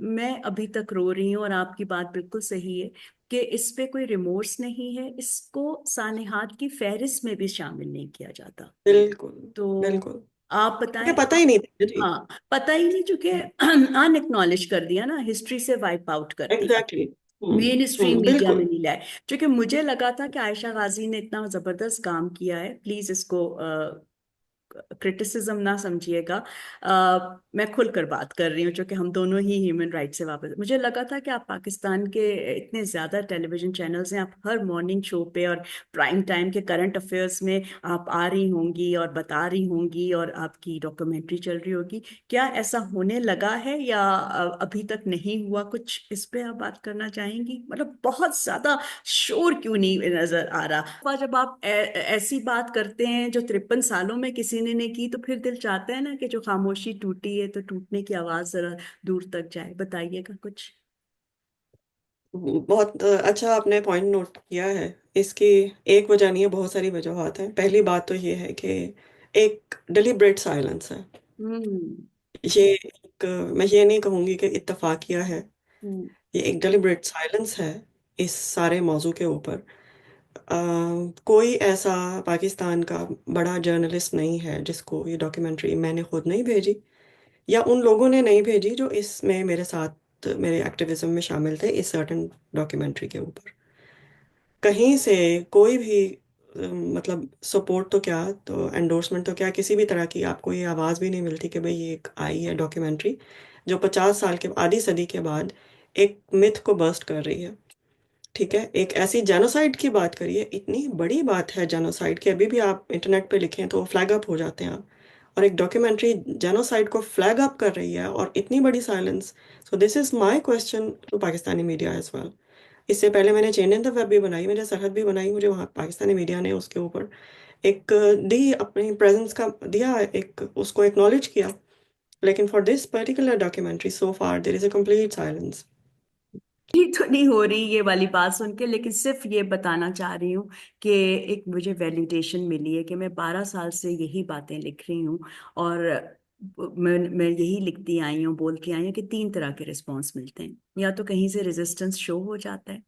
मैं अभी तक रो रही हूँ। और आपकी बात बिल्कुल सही है कि इस पे कोई रिमोर्स नहीं है, इसको सानेहात की फहरिस्त में भी शामिल नहीं किया जाता। बिल्कुल। तो बिल्कुल। आप मुझे बताएं पता ही आप। नहीं था जी। हाँ, पता ही नहीं, चूंकि अनएक्नॉलेज कर दिया ना, हिस्ट्री से वाइप आउट कर दिया, एग्जैक्टली। हम्म। मेन स्ट्रीम मीडिया में बिल्कुल। नहीं लाए। क्योंकि मुझे लगा था कि आयशा गाजी ने इतना जबरदस्त काम किया है, प्लीज इसको क्रिटिसिज्म ना समझिएगा। मैं खुलकर बात कर रही हूँ, क्योंकि हम दोनों ही ह्यूमन राइट से वापस। मुझे लगा था कि आप पाकिस्तान के इतने ज्यादा टेलीविजन चैनल्स हैं, आप हर मॉर्निंग शो पे और प्राइम टाइम के करंट अफेयर्स में आप आ रही होंगी और बता रही होंगी, और आपकी डॉक्यूमेंट्री चल रही होगी। क्या ऐसा होने लगा है, या अभी तक नहीं हुआ? कुछ इस पे आप बात करना चाहेंगी? मतलब बहुत ज्यादा शोर क्यों नहीं नजर आ रहा? और जब आप ऐसी बात करते हैं जो 53 सालों में किसी ने नहीं की, तो फिर दिल चाहता है ना कि जो खामोशी टूटी है, तो टूटने की आवाज जरा दूर तक जाए। बताइएगा कुछ। बहुत अच्छा आपने पॉइंट नोट किया है। इसकी एक वजह नहीं है, बहुत सारी वजहों हैं। पहली बात तो ये है कि एक डिलिब्रेट साइलेंस है। हम्म। ये एक, मैं ये नहीं कहूंगी कि इत्तफाकिया है। हम्म। ये एक डिलिब्रेट साइलेंस है इस सारे मौजू के ऊपर। कोई ऐसा पाकिस्तान का बड़ा जर्नलिस्ट नहीं है जिसको ये डॉक्यूमेंट्री, मैंने खुद नहीं भेजी या उन लोगों ने नहीं भेजी जो इसमें मेरे साथ मेरे एक्टिविज्म में शामिल थे इस सर्टेन डॉक्यूमेंट्री के ऊपर। कहीं से कोई भी मतलब सपोर्ट तो क्या, तो एंडोर्समेंट तो क्या, किसी भी तरह की आपको ये आवाज़ भी नहीं मिलती कि भाई ये एक आई है डॉक्यूमेंट्री जो 50 साल के, आधी सदी के बाद एक मिथ को बस्ट कर रही है। ठीक है, एक ऐसी जेनोसाइड की बात करिए, इतनी बड़ी बात है जेनोसाइड की, अभी भी आप इंटरनेट पे लिखें तो फ्लैग अप हो जाते हैं आप। और एक डॉक्यूमेंट्री जेनोसाइड को फ्लैग अप कर रही है और इतनी बड़ी silence. So this is my question to Pakistani media as well. इससे पहले मैंने चेन इन द वेब भी बनाई, मैंने सरहद भी बनाई, मुझे वहाँ पाकिस्तानी मीडिया ने उसके ऊपर एक दी, अपनी प्रेजेंस का दिया, एक उसको एक्नॉलेज किया। लेकिन for this particular documentary so far there is a complete silence. ये तो नहीं हो रही ये वाली बात सुन के, लेकिन सिर्फ ये बताना चाह रही हूँ कि एक मुझे वैलिडेशन मिली है कि मैं 12 साल से यही बातें लिख रही हूँ। और मैं यही लिखती आई हूँ, बोलती आई हूँ कि 3 तरह के रिस्पॉन्स मिलते हैं। या तो कहीं से रेजिस्टेंस शो हो जाता है,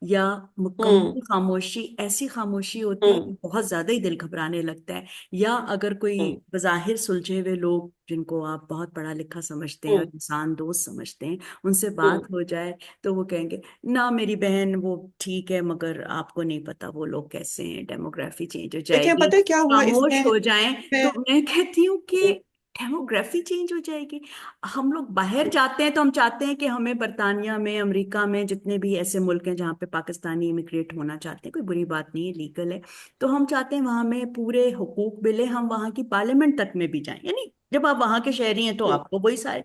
या हम्म। मुकम्मल खामोशी, ऐसी खामोशी होती है हम्म। कि बहुत ज्यादा ही दिल घबराने लगता है। या अगर कोई हम्म। बज़ाहिर सुलझे हुए लोग जिनको आप बहुत पढ़ा लिखा समझते हैं और हम्म। इंसान दोस्त समझते हैं, उनसे हम्म। बात हो जाए, तो वो कहेंगे ना मेरी बहन वो ठीक है, मगर आपको नहीं पता वो लोग कैसे हैं, डेमोग्राफी चेंज हो देखिए जाएगी, पता है क्या हुआ खामोश इसमें हो जाएं। इसमें तो मैं कहती हूँ कि डेमोग्राफी चेंज हो जाएगी। हम लोग बाहर जाते हैं तो हम चाहते हैं कि हमें बर्तानिया में, अमेरिका में, जितने भी ऐसे मुल्क हैं जहाँ पे पाकिस्तानी इमिग्रेट होना चाहते हैं, कोई बुरी बात नहीं है, लीगल है, तो हम चाहते हैं वहां में पूरे हुकूक मिले, हम वहां की पार्लियामेंट तक में भी जाएं। यानी जब आप वहां के शहरी हैं तो हम्म। आपको वही सारे।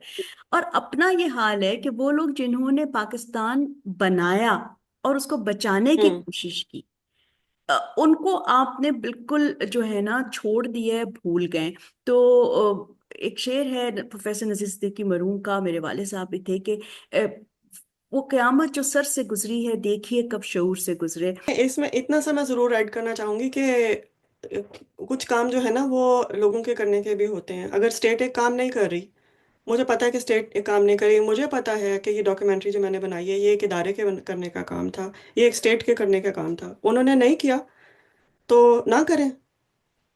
और अपना ये हाल है कि वो लोग जिन्होंने पाकिस्तान बनाया और उसको बचाने की हम्म। कोशिश की, उनको आपने बिल्कुल जो है ना छोड़ दिया है, भूल गए। तो एक शेर है प्रोफेसर नजीर सिद्दीकी मरहूम का, मेरे वाले साहब भी थे, कि अ, वो क़यामत जो सर से गुजरी है, देखिए कब शऊर से गुजरे। इसमें इतना सा मैं जरूर ऐड करना चाहूंगी कि कुछ काम जो है ना वो लोगों के करने के भी होते हैं। अगर स्टेट एक काम नहीं कर रही, मुझे पता है कि स्टेट एक काम नहीं कर रही, मुझे पता है कि ये डॉक्यूमेंट्री जो मैंने बनाई है ये एक इदारे के करने का काम था, ये एक स्टेट के करने का काम था, उन्होंने नहीं किया तो ना करें,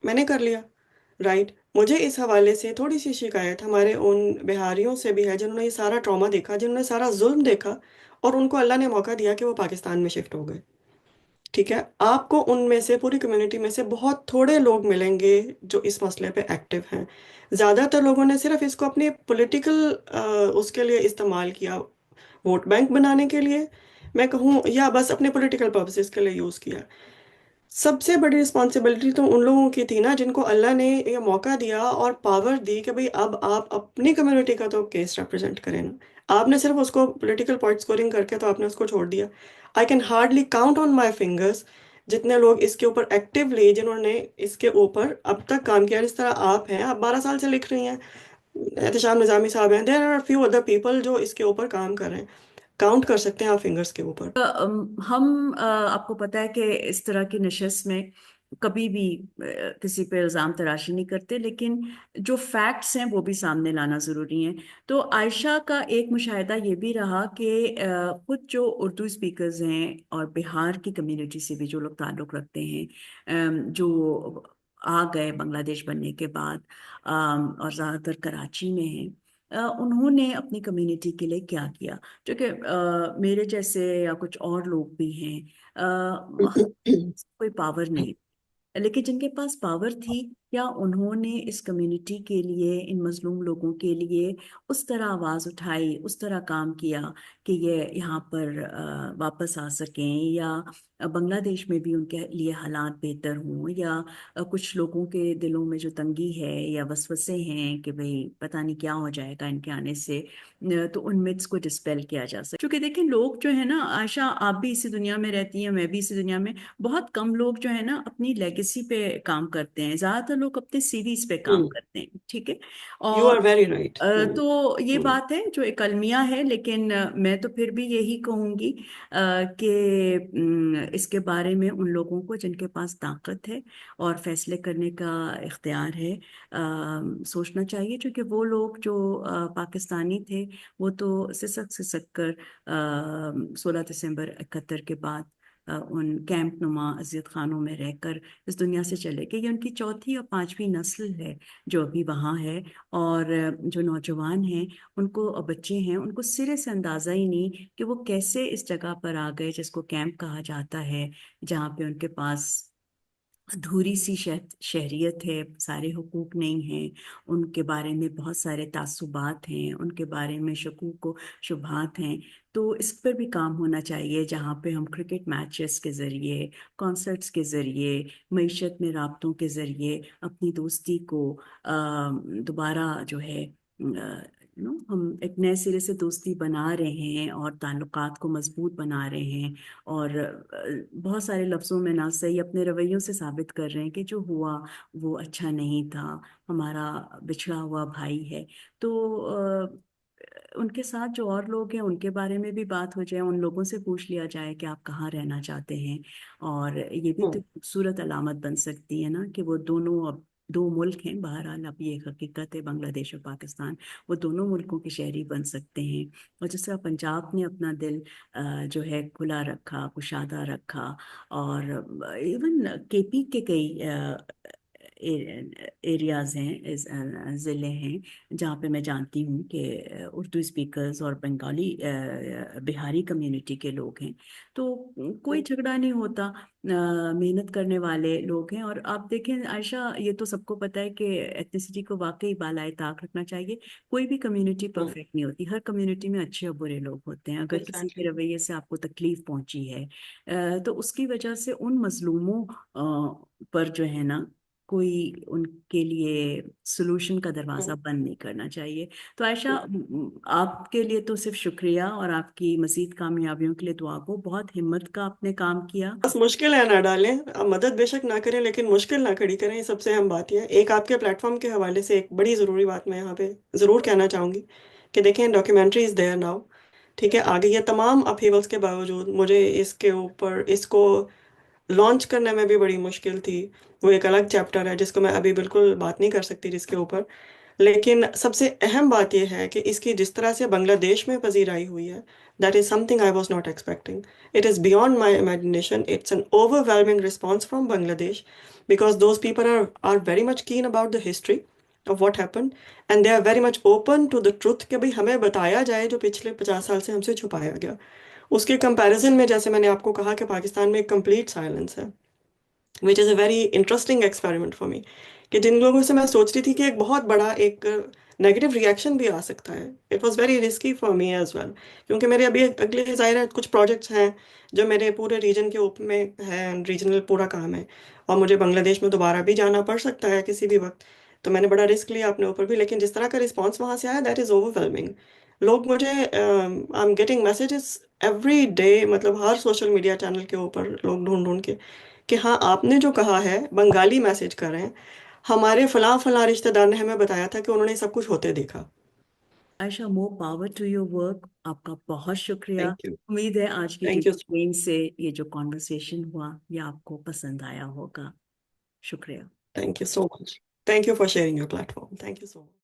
मैंने कर लिया। राइट। मुझे इस हवाले से थोड़ी सी शिकायत हमारे उन बिहारियों से भी है जिन्होंने ये सारा ट्रॉमा देखा, जिन्होंने सारा जुल्म देखा, और उनको अल्लाह ने मौका दिया कि वो पाकिस्तान में शिफ्ट हो गए। ठीक है, आपको उनमें से, पूरी कम्युनिटी में से बहुत थोड़े लोग मिलेंगे जो इस मसले पे एक्टिव हैं। ज़्यादातर लोगों ने सिर्फ इसको अपने पॉलिटिकल उसके लिए इस्तेमाल किया, वोट बैंक बनाने के लिए मैं कहूँ, या बस अपने पॉलिटिकल पर्पसेस के लिए यूज़ किया। सबसे बड़ी रिस्पॉन्सिबिलिटी तो उन लोगों की थी ना जिनको अल्लाह ने ये मौका दिया और पावर दी कि भाई अब आप अपनी कम्युनिटी का तो केस रिप्रेजेंट करें ना। आपने सिर्फ उसको पॉलिटिकल पॉइंट स्कोरिंग करके तो आपने उसको छोड़ दिया। I can hardly count on my fingers जितने लोग इसके ऊपर एक्टिवली, जिन्होंने इसके ऊपर अब तक काम किया। जिस तरह आप हैं, आप 12 साल से लिख रही हैं, एहतशाम निज़ामी साहब हैं, there are few other people जो इसके ऊपर काम कर रहे हैं। काउंट कर सकते हैं आप फिंगर्स के ऊपर। हम आपको पता है कि इस तरह की नशस्त में कभी भी किसी पे इल्ज़ाम तराशी नहीं करते, लेकिन जो फैक्ट्स हैं वो भी सामने लाना ज़रूरी है। तो आयशा का एक मुशाहिदा ये भी रहा कि खुद जो उर्दू स्पीकर्स हैं और बिहार की कम्युनिटी से भी जो लोग ताल्लुक़ रखते हैं, जो आ गए बांग्लादेश बनने के बाद, और ज़्यादातर कराची में हैं, उन्होंने अपनी कम्युनिटी के लिए क्या किया। जो कि मेरे जैसे या कुछ और लोग भी हैं, कोई पावर नहीं, लेकिन जिनके पास पावर थी, क्या उन्होंने इस कम्युनिटी के लिए, इन मजलूम लोगों के लिए उस तरह आवाज़ उठाई, उस तरह काम किया कि ये यहाँ पर वापस आ सकें, या बांग्लादेश में भी उनके लिए हालात बेहतर हों, या कुछ लोगों के दिलों में जो तंगी है या वसवसे हैं कि भाई पता नहीं क्या हो जाएगा इनके आने से, तो उन मिथ्स को डिस्पेल किया जा सके। क्योंकि देखिए लोग जो है ना, आशा आप भी इसी दुनिया में रहती हैं, मैं भी इसी दुनिया में, बहुत कम लोग जो है ना अपनी लेगेसी पे काम करते हैं, ज्यादातर लोग अपने सीवीज पे काम हम्म। करते हैं, ठीक है। यू आर और वेरी राइट। तो ये हम्म। बात है जो एक अलमिया है, लेकिन मैं तो फिर भी यही कहूंगी कि इसके बारे में उन लोगों को जिनके पास ताकत है और फैसले करने का इख्तियार है, सोचना चाहिए। क्योंकि वो लोग जो पाकिस्तानी थे, वो तो सिसक सिसक कर 16 दिसंबर 71 के बाद उन कैंप नुमा अजियत खानों में रहकर इस दुनिया से चले गए। ये उनकी चौथी और पांचवी नस्ल है जो अभी वहाँ है। और जो नौजवान हैं, उनको और बच्चे हैं, उनको सिरे से अंदाजा ही नहीं कि वो कैसे इस जगह पर आ गए जिसको कैंप कहा जाता है, जहाँ पे उनके पास अधूरी सी शहरियत है, सारे हुकूक नहीं हैं, उनके बारे में बहुत सारे तासुबात हैं, उनके बारे में शकूक व शुबहात हैं। तो इस पर भी काम होना चाहिए, जहाँ पे हम क्रिकेट मैचेस के ज़रिए, कॉन्सर्ट्स के ज़रिए, मईशत में राबतों के ज़रिए अपनी दोस्ती को दोबारा जो है, हम एक नए सिरे से दोस्ती बना रहे हैं और ताल्लुकात को मजबूत बना रहे हैं। और बहुत सारे लफ्ज़ों में ना सही अपने रवैयों से साबित कर रहे हैं कि जो हुआ वो अच्छा नहीं था, हमारा बिछड़ा हुआ भाई है। तो उनके साथ जो और लोग हैं उनके बारे में भी बात हो जाए, उन लोगों से पूछ लिया जाए कि आप कहाँ रहना चाहते हैं। और ये भी तो हम्म। खूबसूरत अलामत बन सकती है ना कि वो दोनों, अब दो मुल्क हैं, बहरहाल अब ये एक हकीकत है, बांग्लादेश और पाकिस्तान, वो दोनों मुल्कों के शहरी बन सकते हैं। और जिस तरह पंजाब ने अपना दिल जो है खुला रखा, कुशादा रखा, और इवन केपी के कई एरियाज हैं, ज़िले हैं जहाँ पे मैं जानती हूँ कि उर्दू स्पीकर्स और बंगाली बिहारी कम्युनिटी के लोग हैं। तो कोई झगड़ा नहीं होता, मेहनत करने वाले लोग हैं। और आप देखें आयशा, ये तो सबको पता है कि एथनिसिटी को वाकई बालाए ताक रखना चाहिए। कोई भी कम्युनिटी परफेक्ट नहीं होती, हर कम्युनिटी में अच्छे और बुरे लोग होते हैं। अगर किसी के एग्जैक्टली। रवैये से आपको तकलीफ पहुंची है तो उसकी वजह से उन मजलूमों पर जो है ना, कोई उनके लिए सोल्यूशन का दरवाजा बंद नहीं करना चाहिए। तो आयशा, आपके लिए तो सिर्फ शुक्रिया, और आपकी मजीद कामयाबियों के लिए दुआ को। बहुत हिम्मत का आपने काम किया। बस मुश्किल है ना डालें, आप मदद बेशक ना करें लेकिन मुश्किल ना खड़ी करें, ये सबसे अहम बात यह है। एक आपके प्लेटफॉर्म के हवाले से एक बड़ी ज़रूरी बात मैं यहाँ पे ज़रूर कहना चाहूँगी कि देखें, डॉक्यूमेंट्री इज़ देयर नाउ। ठीक है, आगे ये तमाम अपहीवल्स के बावजूद मुझे इसके ऊपर इसको लॉन्च करने में भी बड़ी मुश्किल थी। वो एक अलग चैप्टर है जिसको मैं अभी बिल्कुल बात नहीं कर सकती जिसके ऊपर। लेकिन सबसे अहम बात यह है कि इसकी जिस तरह से बांग्लादेश में पजीराई हुई है, that is something I was not expecting. It is beyond my imagination, it's an overwhelming response from Bangladesh, because those people are very much keen about the history of what happen, and they are very much open to the truth कि भाई हमें बताया जाए जो पिछले 50 साल से हमसे छुपाया गया। उसके कंपैरिजन में जैसे मैंने आपको कहा कि पाकिस्तान में एक कंप्लीट साइलेंस है, which is a very interesting experiment for me. कि जिन लोगों से मैं सोच रही थी कि एक बहुत बड़ा एक नेगेटिव रिएक्शन भी आ सकता है, it was very risky for me as well. क्योंकि मेरे अभी अगले ज़ाहिर है कुछ प्रोजेक्ट्स हैं जो मेरे पूरे रीजन के ऊपर में है, रीजनल पूरा काम है, और मुझे बांग्लादेश में दोबारा भी जाना पड़ सकता है किसी भी वक्त। तो मैंने बड़ा रिस्क लिया अपने ऊपर भी, लेकिन जिस तरह का रिस्पॉन्स वहाँ से आया, दैट इज़ ओवरवेलमिंग। लोग मुझे I am getting messages every day, मतलब हर सोशल मीडिया चैनल के ऊपर लोग ढूंढ ढूंढ के कि हाँ आपने जो कहा है, बंगाली मैसेज कर रहे हैं, हमारे फलां फलां रिश्तेदार ने हमें बताया था कि उन्होंने सब कुछ होते देखा। Ayesha, more power to your work. आपका बहुत शुक्रिया। Thank you. उम्मीद है आज की थैंक यू सो जिस से ये जो कॉन्वर्सेशन हुआ ये आपको पसंद आया होगा। शुक्रिया। Thank you so much. Thank you for sharing your platform. Thank you so much.